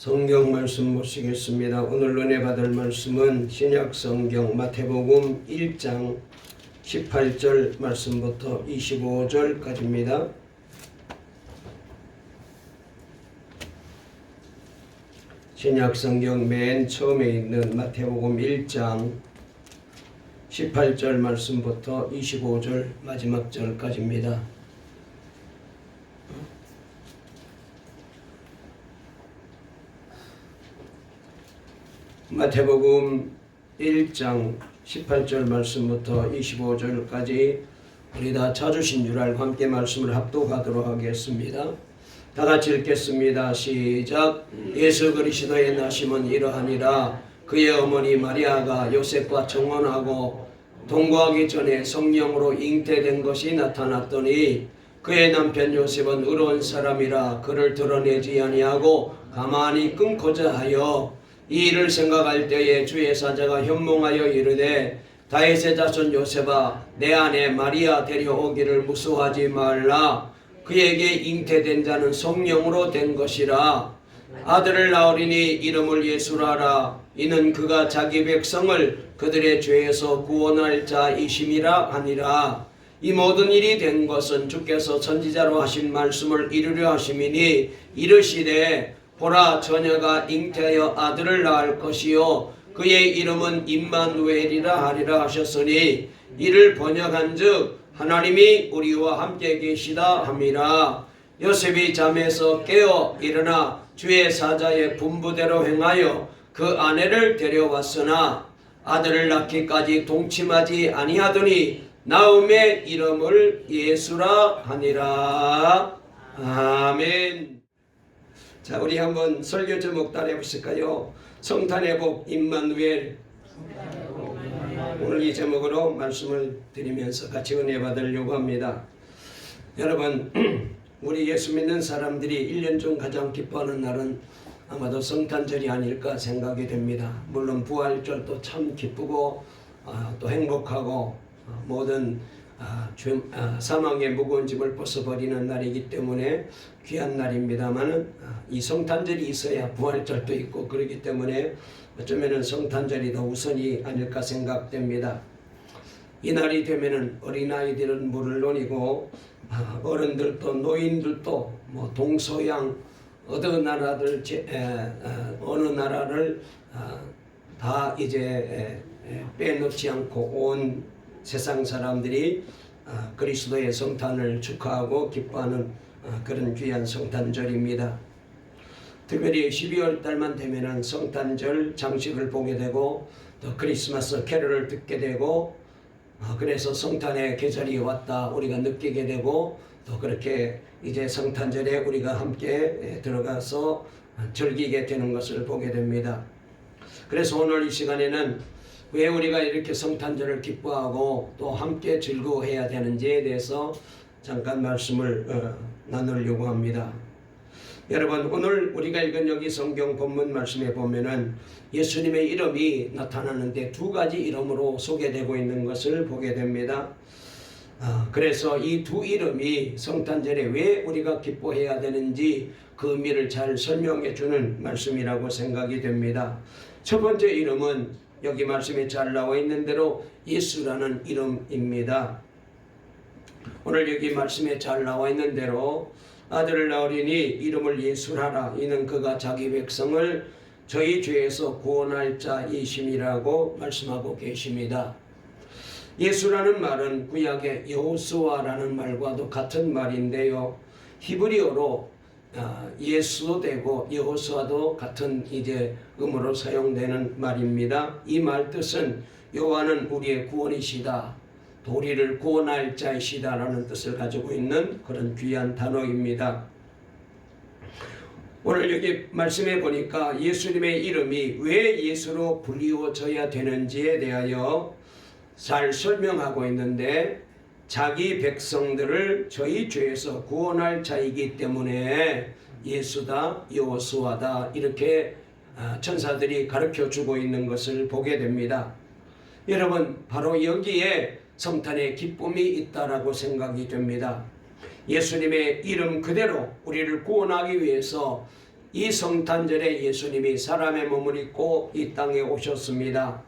성경 말씀 보시겠습니다. 오늘 은혜 받을 말씀은 신약 성경 마태복음 1장 18절 말씀부터 25절까지입니다. 신약 성경 맨 처음에 있는 마태복음 1장 18절 말씀부터 25절 마지막 절까지입니다. 마태복음 1장 18절 말씀부터 25절까지 우리 다 찾으신 줄 알고 함께 말씀을 합독하도록 하겠습니다. 다 같이 읽겠습니다. 시작. 예수 그리스도의 나심은 이러하니라. 그의 어머니 마리아가 요셉과 청혼하고 동거하기 전에 성령으로 잉태된 것이 나타났더니 그의 남편 요셉은 의로운 사람이라 그를 드러내지 아니하고 가만히 끊고자 하여 이 일을 생각할 때에 주의 사자가 현몽하여 이르되 다윗의 자손 요셉아 내 아내 마리아 데려오기를 무수하지 말라. 그에게 잉태된 자는 성령으로 된 것이라. 아들을 낳으리니 이름을 예수라 하라. 이는 그가 자기 백성을 그들의 죄에서 구원할 자이심이라 하니라. 이 모든 일이 된 것은 주께서 선지자로 하신 말씀을 이루려 하심이니 이르시되 보라 처녀가 잉태하여 아들을 낳을 것이요 그의 이름은 임마누엘이라 하리라 하셨으니 이를 번역한즉 하나님이 우리와 함께 계시다 함이라. 요셉이 잠에서 깨어 일어나 주의 사자의 분부대로 행하여 그 아내를 데려왔으나 아들을 낳기까지 동침하지 아니하더니 나음의 이름을 예수라 하니라. 아멘. 자, 우리 한번 설교 제목 따라 해보실까요? 성탄의 복 임마누엘. 오늘 이 제목으로 말씀을 드리면서 같이 은혜 받으려고 합니다. 여러분, 우리 예수 믿는 사람들이 1년 중 가장 기뻐하는 날은 아마도 성탄절이 아닐까 생각이 됩니다. 물론 부활절도 참 기쁘고 또 행복하고 모든 사망의 무거운 짐을 벗어버리는 날이기 때문에 귀한 날입니다만은 이 성탄절이 있어야 부활절도 있고 그렇기 때문에 어쩌면은 성탄절이 더 우선이 아닐까 생각됩니다. 이 날이 되면은 어린아이들은 물론이고 어른들도 노인들도 뭐 동서양 어느 나라를 다 이제 빼놓지 않고 온 세상 사람들이 그리스도의 성탄을 축하하고 기뻐하는 그런 귀한 성탄절입니다. 특별히 12월 달만 되면은 성탄절 장식을 보게 되고 또 크리스마스 캐럴을 듣게 되고 그래서 성탄의 계절이 왔다 우리가 느끼게 되고 또 그렇게 이제 성탄절에 우리가 함께 들어가서 즐기게 되는 것을 보게 됩니다. 그래서 오늘 이 시간에는 왜 우리가 이렇게 성탄절을 기뻐하고 또 함께 즐거워해야 되는지에 대해서 잠깐 말씀을 나누려고 합니다. 여러분, 오늘 우리가 읽은 여기 성경 본문 말씀에 보면은 예수님의 이름이 나타나는데 두 가지 이름으로 소개되고 있는 것을 보게 됩니다. 그래서 이 두 이름이 성탄절에 왜 우리가 기뻐해야 되는지 그 의미를 잘 설명해 주는 말씀이라고 생각이 됩니다. 첫 번째 이름은 여기 말씀에 잘 나와 있는 대로 예수라는 이름입니다. 오늘 여기 말씀에 잘 나와 있는 대로 아들을 낳으리니 이름을 예수라라. 이는 그가 자기 백성을 저희 죄에서 구원할 자이심이라고 말씀하고 계십니다. 예수라는 말은 구약의 여호수아라는 말과도 같은 말인데요. 히브리어로 예수도 되고 여호수아도 같은 이제 음으로 사용되는 말입니다. 이 말 뜻은 여호와는 우리의 구원이시다. 우리를 구원할 자이시다라는 뜻을 가지고 있는 그런 귀한 단어입니다. 오늘 여기 말씀해 보니까 예수님의 이름이 왜 예수로 불리워져야 되는지에 대하여 잘 설명하고 있는데 자기 백성들을 저희 죄에서 구원할 자이기 때문에 예수다, 여호수아다 이렇게 천사들이 가르쳐주고 있는 것을 보게 됩니다. 여러분, 바로 여기에 성탄의 기쁨이 있다라고 생각이 됩니다. 예수님의 이름 그대로 우리를 구원하기 위해서 이 성탄절에 예수님이 사람의 몸을 입고 이 땅에 오셨습니다.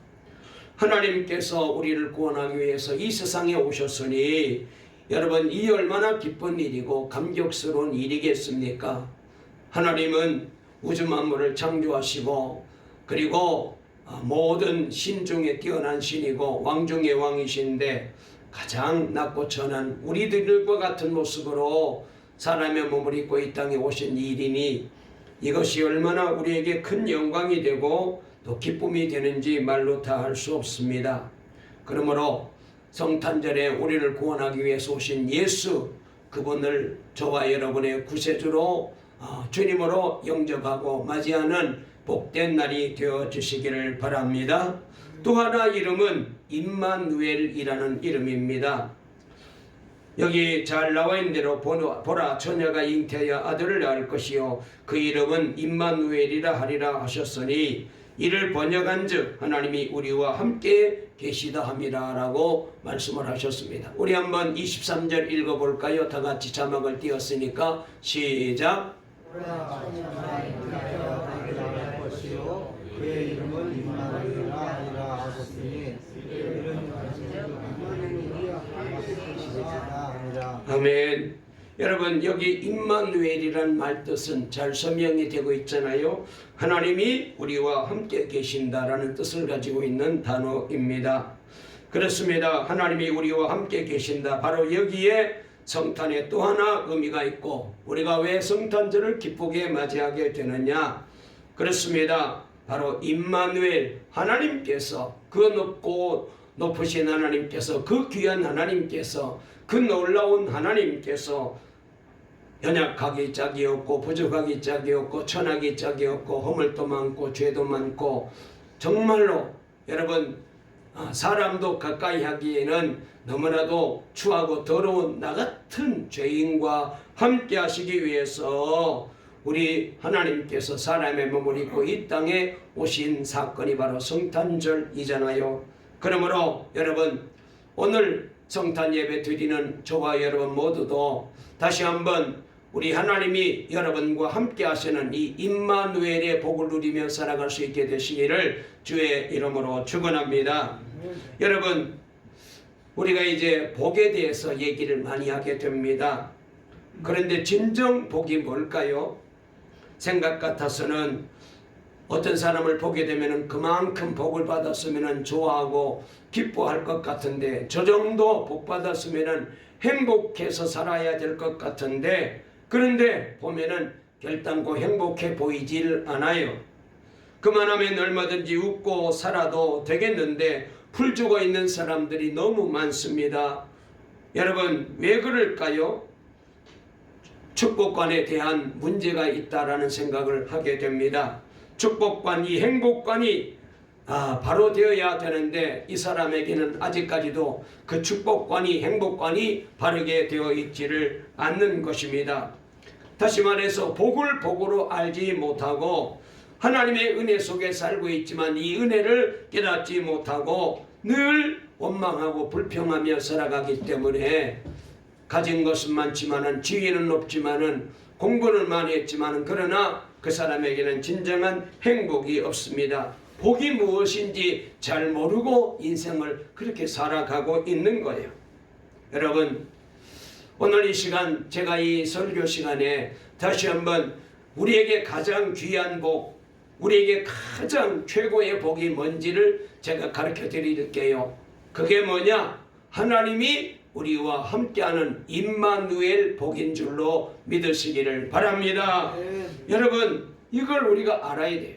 하나님께서 우리를 구원하기 위해서 이 세상에 오셨으니 여러분, 이 얼마나 기쁜 일이고 감격스러운 일이겠습니까? 하나님은 우주 만물을 창조하시고 그리고 모든 신 중에 뛰어난 신이고 왕 중의 왕이신데 가장 낮고 천한 우리들과 같은 모습으로 사람의 몸을 입고 이 땅에 오신 일이니 이것이 얼마나 우리에게 큰 영광이 되고 또 기쁨이 되는지 말로 다 할 수 없습니다. 그러므로 성탄절에 우리를 구원하기 위해서 오신 예수, 그분을 저와 여러분의 구세주로 주님으로 영접하고 맞이하는 복된 날이 되어 주시기를 바랍니다. 또 하나 이름은 임마누엘이라는 이름입니다. 여기 잘 나와 있는 대로 보라 처녀가 잉태하여 아들을 낳을 것이요 그 이름은 임마누엘이라 하리라 하셨으니 이를 번역한즉 하나님이 우리와 함께 계시다 함이라 라고 말씀을 하셨습니다. 우리 한번 23절 읽어볼까요? 다 같이 자막을 띄웠으니까 시작. 보라 처녀가 잉태하여 아들을 낳을 것이요 그의 이름은 임마누엘이라 하리라 하셨으니 이는 하나님이 함께 계시다 함이라. 아멘. 여러분, 여기 임마누엘이란 말 뜻은 잘 설명이 되고 있잖아요. 하나님이 우리와 함께 계신다라는 뜻을 가지고 있는 단어입니다. 그렇습니다. 하나님이 우리와 함께 계신다. 바로 여기에 성탄에 또 하나 의미가 있고 우리가 왜 성탄절을 기쁘게 맞이하게 되느냐? 그렇습니다. 바로 임마누엘, 하나님께서, 그 높고 높으신 하나님께서, 그 귀한 하나님께서, 그 놀라운 하나님께서 연약하기 짝이 없고 부족하기 짝이 없고 천하기 짝이 없고 허물도 많고 죄도 많고 정말로 여러분 사람도 가까이 하기에는 너무나도 추하고 더러운 나 같은 죄인과 함께 하시기 위해서 우리 하나님께서 사람의 몸을 입고 이 땅에 오신 사건이 바로 성탄절이잖아요. 그러므로 여러분, 오늘 성탄 예배 드리는 저와 여러분 모두도 다시 한번 우리 하나님이 여러분과 함께 하시는 이 임마누엘의 복을 누리며 살아갈 수 있게 되시기를 주의 이름으로 축원합니다. 여러분, 우리가 이제 복에 대해서 얘기를 많이 하게 됩니다. 그런데 진정 복이 뭘까요? 생각 같아서는 어떤 사람을 보게 되면 그만큼 복을 받았으면 좋아하고 기뻐할 것 같은데 저 정도 복 받았으면 행복해서 살아야 될 것 같은데 그런데 보면은 결단코 행복해 보이질 않아요. 그만하면 얼마든지 웃고 살아도 되겠는데 풀죽어 있는 사람들이 너무 많습니다. 여러분, 왜 그럴까요? 축복관에 대한 문제가 있다라는 생각을 하게 됩니다. 축복관, 이 행복관이 바로 되어야 되는데 이 사람에게는 아직까지도 그 축복관이, 행복관이 바르게 되어 있지를 않는 것입니다. 다시 말해서 복을 복으로 알지 못하고 하나님의 은혜 속에 살고 있지만 이 은혜를 깨닫지 못하고 늘 원망하고 불평하며 살아가기 때문에 가진 것은 많지만은 지위는 높지만은 공부는 많이 했지만은 그러나 그 사람에게는 진정한 행복이 없습니다. 복이 무엇인지 잘 모르고 인생을 그렇게 살아가고 있는 거예요. 여러분, 오늘 이 시간 제가 이 설교 시간에 다시 한번 우리에게 가장 귀한 복, 우리에게 가장 최고의 복이 뭔지를 제가 가르쳐 드릴게요. 그게 뭐냐? 하나님이 우리와 함께하는 임마누엘 복인 줄로 믿으시기를 바랍니다. 여러분, 이걸 우리가 알아야 돼요.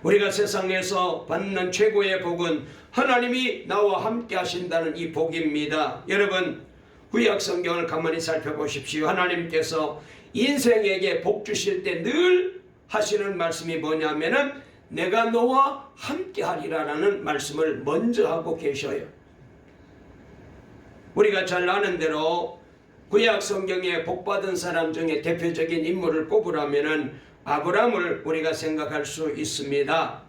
우리가 세상에서 받는 최고의 복은 하나님이 나와 함께 하신다는 이 복입니다. 여러분, 구약 성경을 가만히 살펴보십시오. 하나님께서 인생에게 복 주실 때 늘 하시는 말씀이 뭐냐면은 내가 너와 함께 하리라라는 말씀을 먼저 하고 계셔요. 우리가 잘 아는 대로 구약 성경에 복받은 사람 중에 대표적인 인물을 꼽으라면은 아브라함을 우리가 생각할 수 있습니다.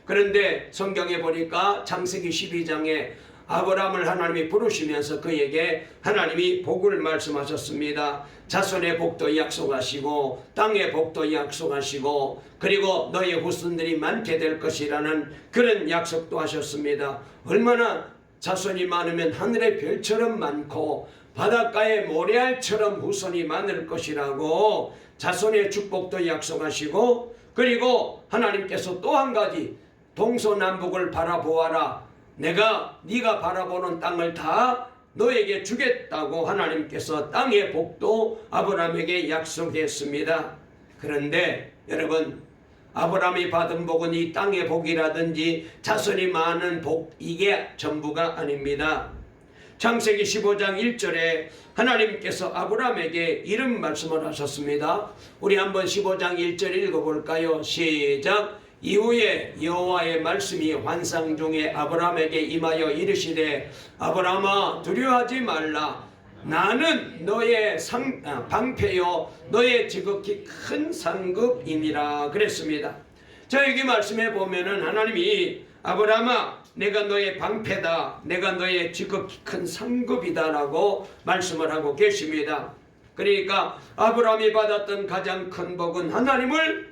그런데 성경에 보니까 창세기 12장에 아브라함을 하나님이 부르시면서 그에게 하나님이 복을 말씀하셨습니다. 자손의 복도 약속하시고 땅의 복도 약속하시고 그리고 너의 후손들이 많게 될 것이라는 그런 약속도 하셨습니다. 얼마나 자손이 많으면 하늘의 별처럼 많고 바닷가의 모래알처럼 후손이 많을 것이라고 자손의 축복도 약속하시고 그리고 하나님께서 또 한 가지 동서남북을 바라보아라. 내가 네가 바라보는 땅을 다 너에게 주겠다고 하나님께서 땅의 복도 아브라함에게 약속했습니다. 그런데 여러분 아브라함이 받은 복은 이 땅의 복이라든지 자손이 많은 복 이게 전부가 아닙니다. 창세기 15장 1절에 하나님께서 아브라함에게 이런 말씀을 하셨습니다. 우리 한번 15장 1절 읽어볼까요? 시작. 이후에 여호와의 말씀이 환상 중에 아브라함에게 임하여 이르시되 아브라함아 두려워하지 말라. 나는 너의 방패요 너의 지극히 큰 상급이니라 그랬습니다. 저에게 말씀해 보면은 하나님이 아브라함아 내가 너의 방패다 내가 너의 지극히 큰 상급이다 라고 말씀을 하고 계십니다. 그러니까 아브라함이 받았던 가장 큰 복은 하나님을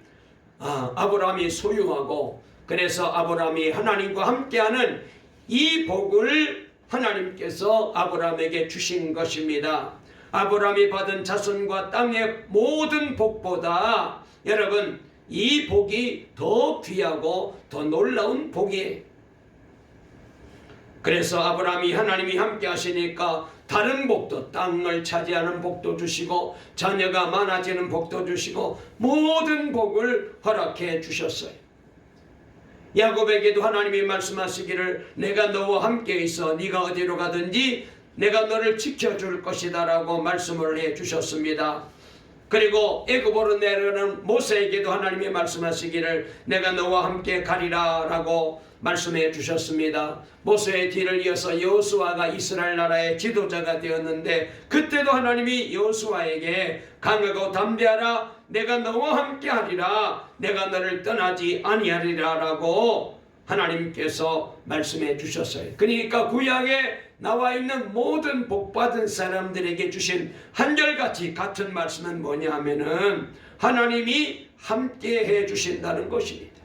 아브라함이 소유하고 그래서 아브라함이 하나님과 함께하는 이 복을 하나님께서 아브라함에게 주신 것입니다. 아브라함이 받은 자손과 땅의 모든 복보다 여러분 이 복이 더 귀하고 더 놀라운 복이에요. 그래서 아브라함이 하나님이 함께 하시니까 다른 복도 땅을 차지하는 복도 주시고 자녀가 많아지는 복도 주시고 모든 복을 허락해 주셨어요. 야곱에게도 하나님이 말씀하시기를 내가 너와 함께 있어 네가 어디로 가든지 내가 너를 지켜줄 것이다 라고 말씀을 해 주셨습니다. 그리고 애굽으로 내려가는 모세에게도 하나님이 말씀하시기를 내가 너와 함께 가리라 라고 말씀해 주셨습니다. 모세의 뒤를 이어서 여호수아가 이스라엘 나라의 지도자가 되었는데 그때도 하나님이 여호수아에게 강하고 담대하라 내가 너와 함께 하리라 내가 너를 떠나지 아니하리라 라고 하나님께서 말씀해 주셨어요. 그러니까 구약에 나와 있는 모든 복받은 사람들에게 주신 한결같이 같은 말씀은 뭐냐 하면은 하나님이 함께 해 주신다는 것입니다.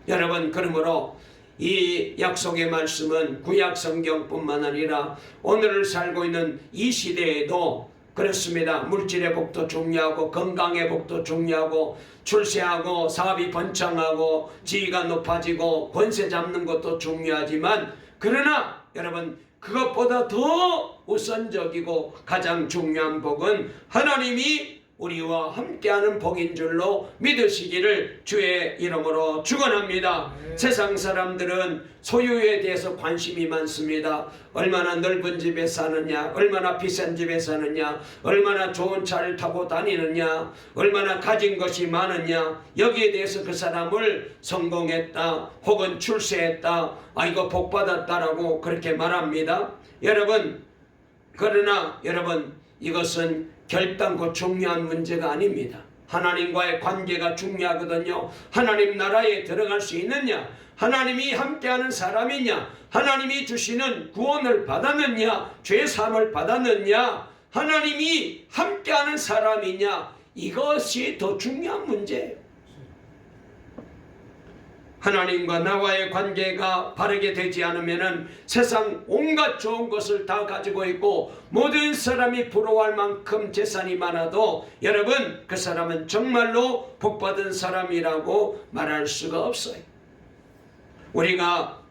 여러분 그러므로 이 약속의 말씀은 구약 성경뿐만 아니라 오늘을 살고 있는 이 시대에도 그렇습니다. 물질의 복도 중요하고 건강의 복도 중요하고 출세하고 사업이 번창하고 지위가 높아지고 권세 잡는 것도 중요하지만 그러나 여러분 그것보다 더 우선적이고 가장 중요한 복은 하나님이 우리와 함께하는 복인 줄로 믿으시기를 주의 이름으로 축원합니다. 세상 사람들은 소유에 대해서 관심이 많습니다. 얼마나 넓은 집에 사느냐, 얼마나 비싼 집에 사느냐, 얼마나 좋은 차를 타고 다니느냐, 얼마나 가진 것이 많으냐, 여기에 대해서 그 사람을 성공했다 혹은 출세했다 이거 복받았다라고 그렇게 말합니다. 여러분 그러나 여러분 이것은 결단코 중요한 문제가 아닙니다. 하나님과의 관계가 중요하거든요. 하나님 나라에 들어갈 수 있느냐, 하나님이 함께하는 사람이냐, 하나님이 주시는 구원을 받았느냐, 죄사함을 받았느냐, 하나님이 함께하는 사람이냐, 이것이 더 중요한 문제예요. 하나님과 나와의 관계가 바르게 되지 않으면 세상 온갖 좋은 것을 다 가지고 있고 모든 사람이 부러워할 만큼 재산이 많아도 여러분 그 사람은 정말로 복받은 사람이라고 말할 수가 없어요. 우리가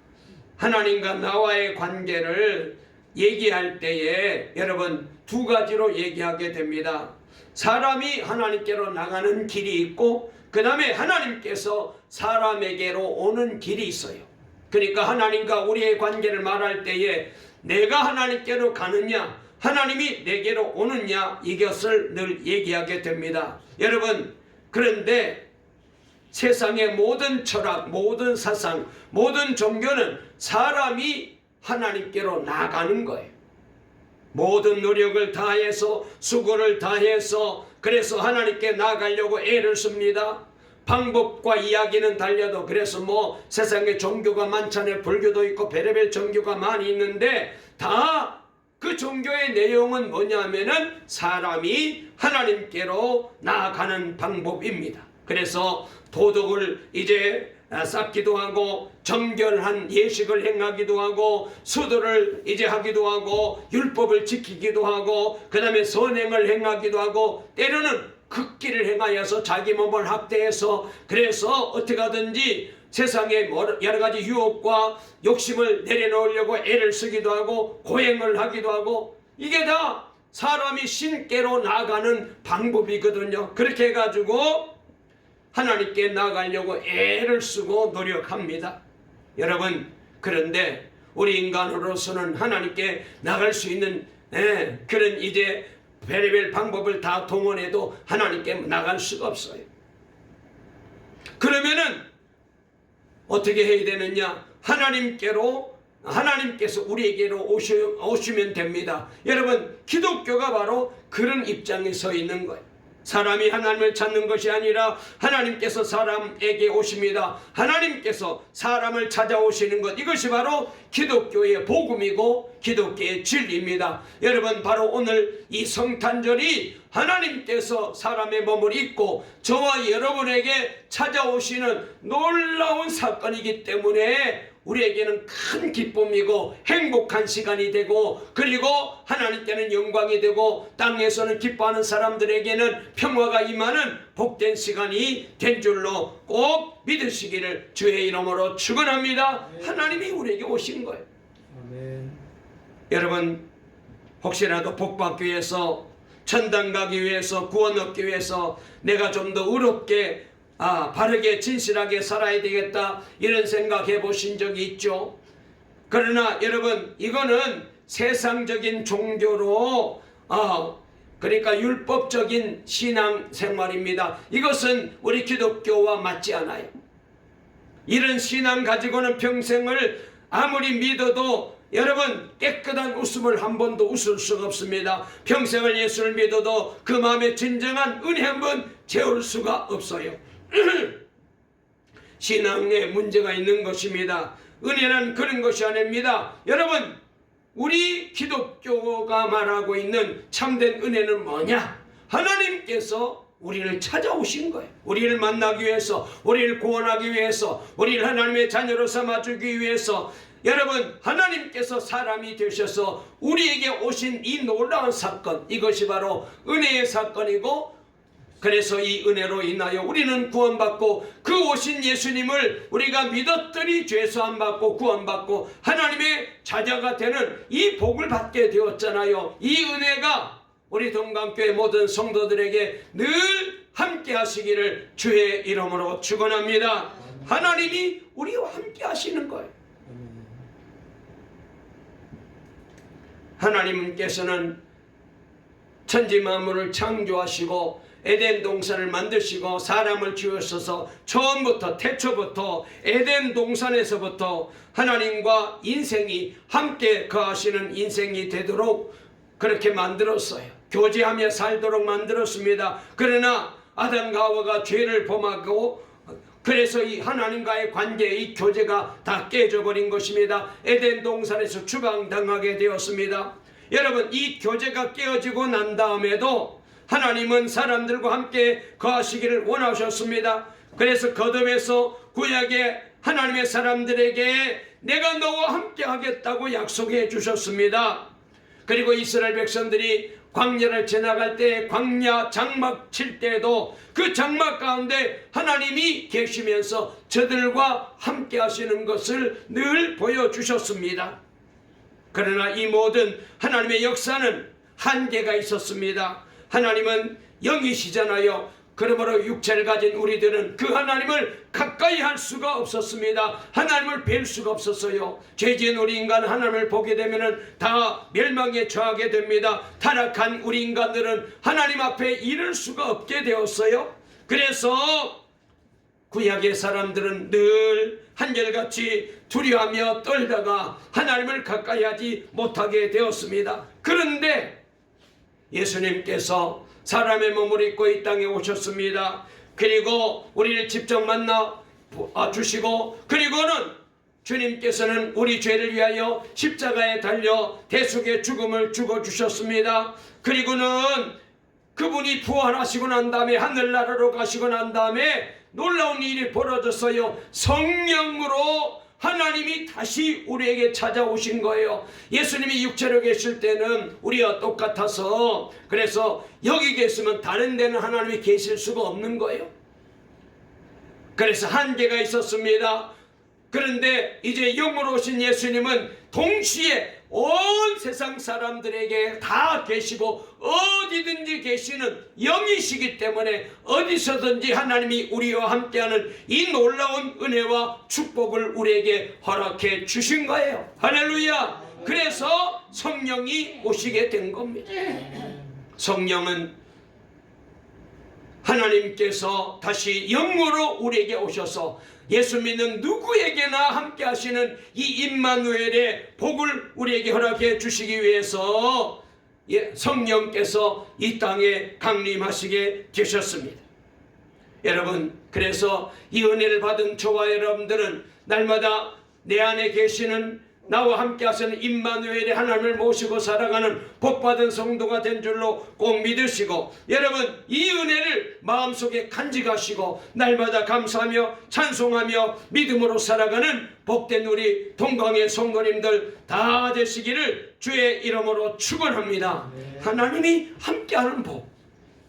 하나님과 나와의 관계를 얘기할 때에 여러분 두 가지로 얘기하게 됩니다. 사람이 하나님께로 나가는 길이 있고 그 다음에 하나님께서 사람에게로 오는 길이 있어요. 그러니까 하나님과 우리의 관계를 말할 때에 내가 하나님께로 가느냐 하나님이 내게로 오느냐 이것을 늘 얘기하게 됩니다. 여러분 그런데 세상의 모든 철학, 모든 사상, 모든 종교는 사람이 하나님께로 나가는 거예요. 모든 노력을 다해서 수고를 다해서 그래서 하나님께 나아가려고 애를 씁니다. 방법과 이야기는 달려도, 그래서 뭐 세상에 종교가 많잖아요. 불교도 있고 별의별 종교가 많이 있는데 다 그 종교의 내용은 뭐냐면은 사람이 하나님께로 나아가는 방법입니다. 그래서 도덕을 이제 쌓기도 하고, 정결한 예식을 행하기도 하고, 수도를 이제 하기도 하고, 율법을 지키기도 하고, 그 다음에 선행을 행하기도 하고, 때로는 극기를 행하여서 자기 몸을 학대해서, 그래서 어떻게 하든지 세상에 여러 가지 유혹과 욕심을 내려놓으려고 애를 쓰기도 하고, 고행을 하기도 하고, 이게 다 사람이 신께로 나아가는 방법이거든요. 그렇게 해가지고 하나님께 나아가려고 애를 쓰고 노력합니다. 여러분, 그런데 우리 인간으로서는 하나님께 나갈 수 있는 그런 이제 별의별 방법을 다 동원해도 하나님께 나갈 수가 없어요. 그러면은 어떻게 해야 되느냐? 하나님께서 우리에게로 오시면 됩니다. 여러분, 기독교가 바로 그런 입장에 서 있는 거예요. 사람이 하나님을 찾는 것이 아니라 하나님께서 사람에게 오십니다. 하나님께서 사람을 찾아오시는 것, 이것이 바로 기독교의 복음이고 기독교의 진리입니다. 여러분, 바로 오늘 이 성탄절이 하나님께서 사람의 몸을 입고 저와 여러분에게 찾아오시는 놀라운 사건이기 때문에 우리에게는 큰 기쁨이고 행복한 시간이 되고, 그리고 하나님께는 영광이 되고, 땅에서는 기뻐하는 사람들에게는 평화가 임하는 복된 시간이 된 줄로 꼭 믿으시기를 주의 이름으로 축원합니다. 하나님이 우리에게 오신 거예요. 아멘. 여러분, 혹시라도 복받기 위해서, 천당 가기 위해서, 구원 얻기 위해서 내가 좀 더 의롭게 바르게 진실하게 살아야 되겠다, 이런 생각해 보신 적이 있죠? 그러나 여러분, 이거는 세상적인 종교로 그러니까 율법적인 신앙생활입니다. 이것은 우리 기독교와 맞지 않아요. 이런 신앙 가지고는 평생을 아무리 믿어도 여러분 깨끗한 웃음을 한 번도 웃을 수가 없습니다. 평생을 예수를 믿어도 그 마음에 진정한 은혜 한 번 채울 수가 없어요. 신앙에 문제가 있는 것입니다. 은혜는 그런 것이 아닙니다. 여러분, 우리 기독교가 말하고 있는 참된 은혜는 뭐냐? 하나님께서 우리를 찾아오신 거예요. 우리를 만나기 위해서, 우리를 구원하기 위해서, 우리를 하나님의 자녀로 삼아주기 위해서, 여러분, 하나님께서 사람이 되셔서 우리에게 오신 이 놀라운 사건, 이것이 바로 은혜의 사건이고, 그래서 이 은혜로 인하여 우리는 구원받고, 그 오신 예수님을 우리가 믿었더니 죄사함 받고 구원받고 하나님의 자녀가 되는 이 복을 받게 되었잖아요. 이 은혜가 우리 동강교회 모든 성도들에게 늘 함께 하시기를 주의 이름으로 축원합니다. 하나님이 우리와 함께 하시는 거예요. 하나님께서는 천지 만물을 창조하시고 에덴 동산을 만드시고 사람을 지으셔서 처음부터 태초부터 에덴 동산에서부터 하나님과 인생이 함께 거하시는 인생이 되도록 그렇게 만들었어요. 교제하며 살도록 만들었습니다. 그러나 아담과 하와가 죄를 범하고, 그래서 이 하나님과의 관계의 이 교제가 다 깨져버린 것입니다. 에덴 동산에서 추방당하게 되었습니다. 여러분, 이 교제가 깨어지고 난 다음에도 하나님은 사람들과 함께 거하시기를 원하셨습니다. 그래서 거듭해서 구약의 하나님의 사람들에게 내가 너와 함께 하겠다고 약속해 주셨습니다. 그리고 이스라엘 백성들이 광야를 지나갈 때 광야 장막 칠 때에도 그 장막 가운데 하나님이 계시면서 저들과 함께 하시는 것을 늘 보여주셨습니다. 그러나 이 모든 하나님의 역사는 한계가 있었습니다. 하나님은 영이시잖아요. 그러므로 육체를 가진 우리들은 그 하나님을 가까이 할 수가 없었습니다. 하나님을 뵐 수가 없었어요. 죄지은 우리 인간은 하나님을 보게 되면 다 멸망에 처하게 됩니다. 타락한 우리 인간들은 하나님 앞에 이를 수가 없게 되었어요. 그래서 구약의 사람들은 늘 한결같이 두려워하며 떨다가 하나님을 가까이 하지 못하게 되었습니다. 그런데 예수님께서 사람의 몸을 입고 이 땅에 오셨습니다. 그리고 우리를 직접 만나 주시고, 그리고는 주님께서는 우리 죄를 위하여 십자가에 달려 대속의 죽음을 죽어주셨습니다. 그리고는 그분이 부활하시고 난 다음에 하늘나라로 가시고 난 다음에 놀라운 일이 벌어졌어요. 성령으로 하나님이 다시 우리에게 찾아오신 거예요. 예수님이 육체로 계실 때는 우리와 똑같아서, 그래서 여기 계시면 다른 데는 하나님이 계실 수가 없는 거예요. 그래서 한계가 있었습니다. 그런데 이제 영으로 오신 예수님은 동시에 온 세상 사람들에게 다 계시고 어디든지 계시는 영이시기 때문에 어디서든지 하나님이 우리와 함께하는 이 놀라운 은혜와 축복을 우리에게 허락해 주신 거예요. 할렐루야. 그래서 성령이 오시게 된 겁니다. 성령은 하나님께서 다시 영으로 우리에게 오셔서 예수 믿는 누구에게나 함께 하시는 이 임마누엘의 복을 우리에게 허락해 주시기 위해서 성령께서 이 땅에 강림하시게 되셨습니다. 여러분, 그래서 이 은혜를 받은 저와 여러분들은 날마다 내 안에 계시는 나와 함께 하시는 임마누엘의 하나님을 모시고 살아가는 복받은 성도가 된 줄로 꼭 믿으시고, 여러분 이 은혜를 마음속에 간직하시고 날마다 감사하며 찬송하며 믿음으로 살아가는 복된 우리 동강의 성도님들 다 되시기를 주의 이름으로 축원합니다. 하나님이 함께하는 복,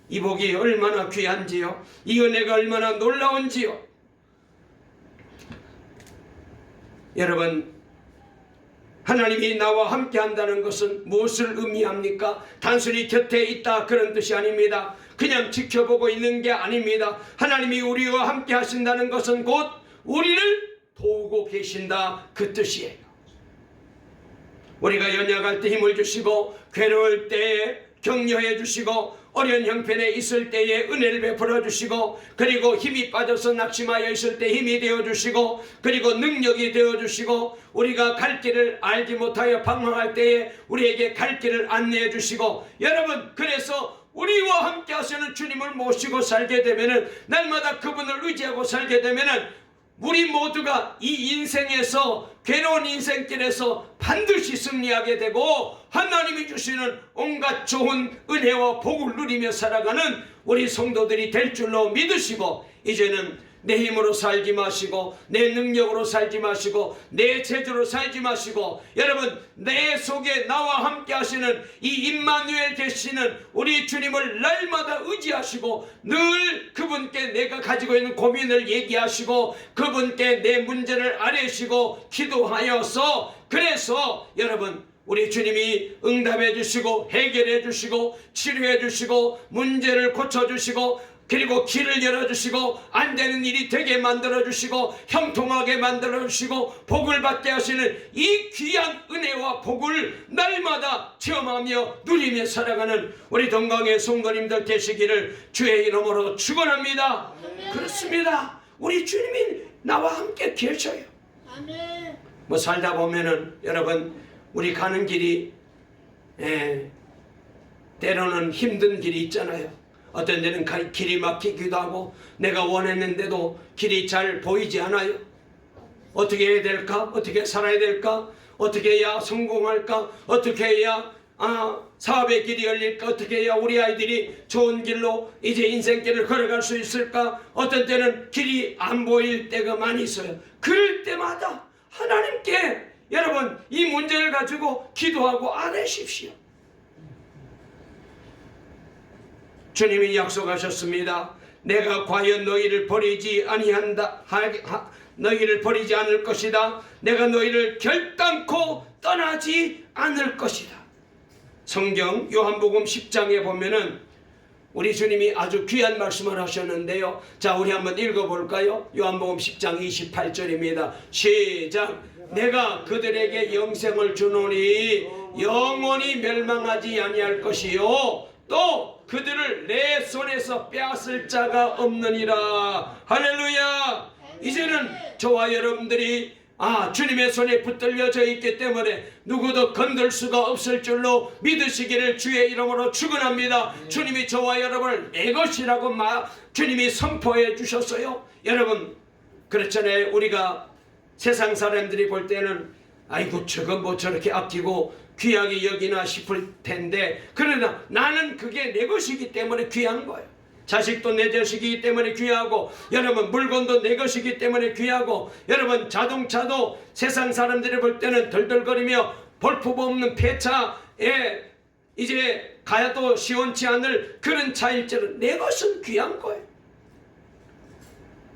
이 복이 얼마나 귀한지요, 이 은혜가 얼마나 놀라운지요. 여러분, 하나님이 나와 함께 한다는 것은 무엇을 의미합니까? 단순히 곁에 있다 그런 뜻이 아닙니다. 그냥 지켜보고 있는 게 아닙니다. 하나님이 우리와 함께 하신다는 것은 곧 우리를 도우고 계신다 그 뜻이에요. 우리가 연약할 때 힘을 주시고, 괴로울 때에 격려해 주시고, 어려운 형편에 있을 때에 은혜를 베풀어 주시고, 그리고 힘이 빠져서 낙심하여 있을 때 힘이 되어 주시고, 그리고 능력이 되어 주시고, 우리가 갈 길을 알지 못하여 방황할 때에 우리에게 갈 길을 안내해 주시고, 여러분 그래서 우리와 함께 하시는 주님을 모시고 살게 되면은, 날마다 그분을 의지하고 살게 되면은 우리 모두가 이 인생에서, 괴로운 인생길에서 반드시 승리하게 되고 하나님이 주시는 온갖 좋은 은혜와 복을 누리며 살아가는 우리 성도들이 될 줄로 믿으시고, 이제는 내 힘으로 살지 마시고, 내 능력으로 살지 마시고, 내 재주로 살지 마시고, 여러분 내 속에 나와 함께 하시는 이 임마누엘 되시는 우리 주님을 날마다 의지하시고, 늘 그분께 내가 가지고 있는 고민을 얘기하시고, 그분께 내 문제를 아뢰시고 기도하여서, 그래서 여러분 우리 주님이 응답해 주시고 해결해 주시고 치료해 주시고 문제를 고쳐 주시고, 그리고 길을 열어주시고 안 되는 일이 되게 만들어주시고 형통하게 만들어주시고 복을 받게 하시는 이 귀한 은혜와 복을 날마다 체험하며 누리며 살아가는 우리 동강의 성도님들 되시기를 주의 이름으로 축원합니다. 그렇습니다. 우리 주님이 나와 함께 계셔요. 뭐 살다 보면은 여러분 우리 가는 길이 때로는 힘든 길이 있잖아요. 어떤 데는 길이 막히기도 하고 내가 원했는데도 길이 잘 보이지 않아요. 어떻게 해야 될까? 어떻게 살아야 될까? 어떻게 해야 성공할까? 어떻게 해야 사업의 길이 열릴까? 어떻게 해야 우리 아이들이 좋은 길로 이제 인생길을 걸어갈 수 있을까? 어떤 때는 길이 안 보일 때가 많이 있어요. 그럴 때마다 하나님께 여러분 이 문제를 가지고 기도하고 아뢰십시오. 주님이 약속하셨습니다. 내가 과연 너희를 버리지 아니한다, 너희를 버리지 않을 것이다. 내가 너희를 결단코 떠나지 않을 것이다. 성경 요한복음 10장에 보면은 우리 주님이 아주 귀한 말씀을 하셨는데요. 자, 우리 한번 읽어볼까요? 요한복음 10장 28절입니다. 시작. 내가 그들에게 영생을 주노니 영원히 멸망하지 아니할 것이요 또 그들을 내 손에서 빼앗을 자가 없느니라. 할렐루야. 이제는 저와 여러분들이 주님의 손에 붙들려져 있기 때문에 누구도 건들 수가 없을 줄로 믿으시기를 주의 이름으로 축원합니다. 주님이 저와 여러분을 내 것이라고 주님이 선포해 주셨어요. 여러분, 그렇잖아요. 우리가 세상 사람들이 볼 때는 아이고 저건 뭐 저렇게 아끼고 귀하게 여기나 싶을 텐데, 그러나 나는 그게 내 것이기 때문에 귀한 거예요. 자식도 내 자식이기 때문에 귀하고, 여러분 물건도 내 것이기 때문에 귀하고, 여러분 자동차도 세상 사람들이 볼 때는 덜덜거리며 볼품없는 폐차에 이제 가야도 시원치 않을 그런 차일지라도 내 것은 귀한 거예요.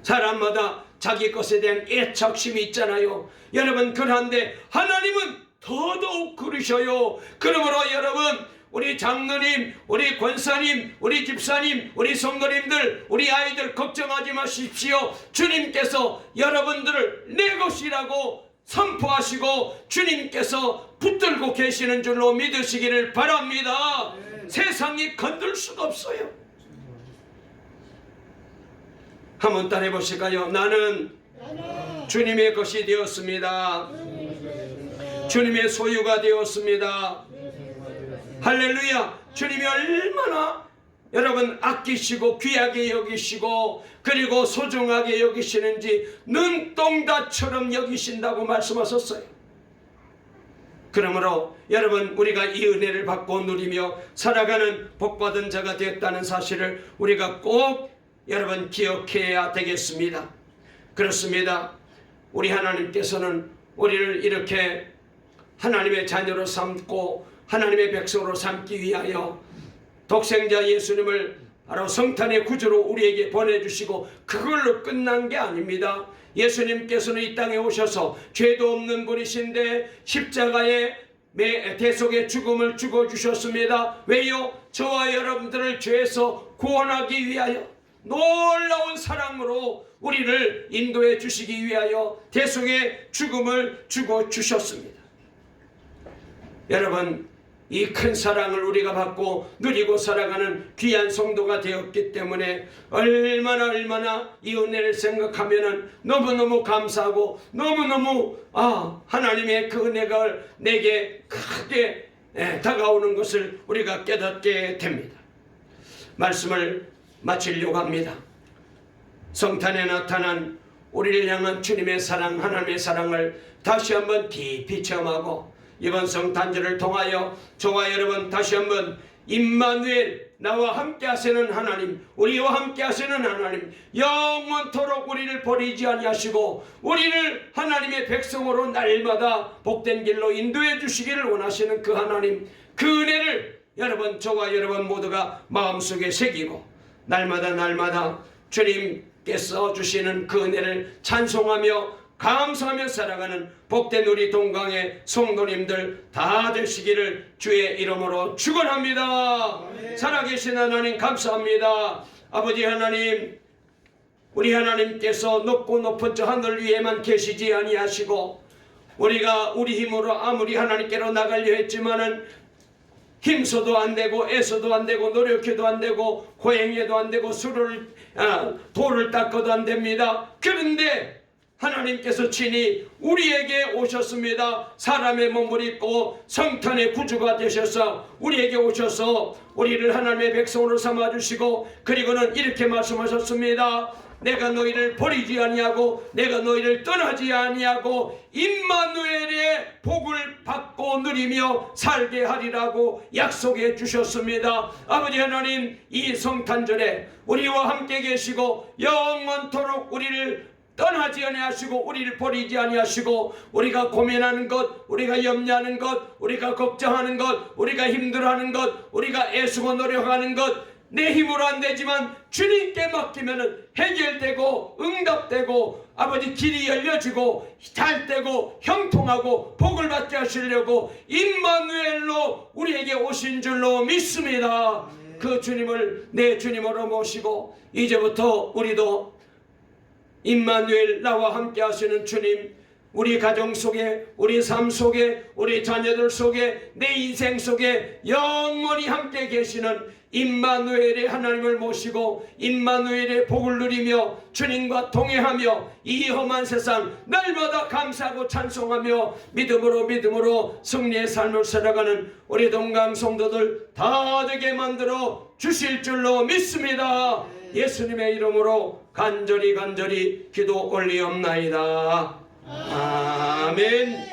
사람마다 자기 것에 대한 애착심이 있잖아요. 여러분, 그런데 하나님은 더더욱 그러셔요. 그러므로 여러분, 우리 장로님, 우리 권사님, 우리 집사님, 우리 성도님들, 우리 아이들 걱정하지 마십시오. 주님께서 여러분들을 내 것이라고 선포하시고 주님께서 붙들고 계시는 줄로 믿으시기를 바랍니다. 세상이 건들 수가 없어요. 한번 따라해 보실까요? 나는 주님의 것이 되었습니다. 주님의 소유가 되었습니다. 할렐루야. 주님이 얼마나 여러분 아끼시고 귀하게 여기시고 그리고 소중하게 여기시는지 눈동자처럼 여기신다고 말씀하셨어요. 그러므로 여러분, 우리가 이 은혜를 받고 누리며 살아가는 복받은 자가 되었다는 사실을 우리가 꼭 여러분 기억해야 되겠습니다. 그렇습니다. 우리 하나님께서는 우리를 이렇게 하나님의 자녀로 삼고 하나님의 백성으로 삼기 위하여 독생자 예수님을 바로 성탄의 구주로 우리에게 보내주시고 그걸로 끝난 게 아닙니다. 예수님께서는 이 땅에 오셔서 죄도 없는 분이신데 십자가의 대속의 죽음을 죽어주셨습니다. 왜요? 저와 여러분들을 죄에서 구원하기 위하여 놀라운 사랑으로 우리를 인도해 주시기 위하여 대속의 죽음을 죽어주셨습니다. 여러분, 이 큰 사랑을 우리가 받고 누리고 살아가는 귀한 성도가 되었기 때문에 얼마나 이 은혜를 생각하면 너무너무 감사하고 너무너무 하나님의 그 은혜가 내게 크게 다가오는 것을 우리가 깨닫게 됩니다. 말씀을 마치려고 합니다. 성탄에 나타난 우리를 향한 주님의 사랑, 하나님의 사랑을 다시 한번 깊이 체험하고 이번 성탄절을 통하여 저와 여러분 다시 한번 임마누엘, 나와 함께 하시는 하나님, 우리와 함께 하시는 하나님, 영원토록 우리를 버리지 아니하시고 우리를 하나님의 백성으로 날마다 복된 길로 인도해 주시기를 원하시는 그 하나님, 그 은혜를 여러분, 저와 여러분 모두가 마음속에 새기고 날마다 주님께서 주시는 그 은혜를 찬송하며 감사하며 살아가는 복된 우리 동강의 성도님들 다 되시기를 주의 이름으로 축원합니다. 살아계신 하나님 감사합니다. 아버지 하나님, 우리 하나님께서 높고 높은 저 하늘 위에만 계시지 아니하시고 우리가 우리 힘으로 아무리 하나님께로 나가려 했지만은 힘써도 안 되고 애써도 안 되고 노력해도 안 되고 고행해도 안 되고 돌을 닦아도 안 됩니다. 그런데 하나님께서 친히 우리에게 오셨습니다. 사람의 몸을 입고 성탄의 구주가 되셔서 우리에게 오셔서 우리를 하나님의 백성으로 삼아주시고 그리고는 이렇게 말씀하셨습니다. 내가 너희를 버리지 아니하고 내가 너희를 떠나지 아니하고 임마누엘의 복을 받고 누리며 살게 하리라고 약속해 주셨습니다. 아버지 하나님, 이 성탄절에 우리와 함께 계시고 영원토록 우리를 떠나지 아니하시고 우리를 버리지 아니하시고 우리가 고민하는 것, 우리가 염려하는 것, 우리가 걱정하는 것, 우리가 힘들어하는 것, 우리가 애쓰고 노력하는 것, 내 힘으로 안 되지만 주님께 맡기면 해결되고 응답되고 아버지 길이 열려지고 잘 되고 형통하고 복을 받게 하시려고 임마누엘로 우리에게 오신 줄로 믿습니다. 그 주님을 내 주님으로 모시고 이제부터 우리도 임마누엘, 나와 함께 하시는 주님, 우리 가정 속에, 우리 삶 속에, 우리 자녀들 속에, 내 인생 속에 영원히 함께 계시는 임마누엘의 하나님을 모시고 임마누엘의 복을 누리며 주님과 동행하며 이 험한 세상 날마다 감사하고 찬송하며 믿음으로 승리의 삶을 살아가는 우리 동강 성도들 다 되게 만들어 주실 줄로 믿습니다. 예수님의 이름으로 간절히 기도 올리옵나이다. 아멘.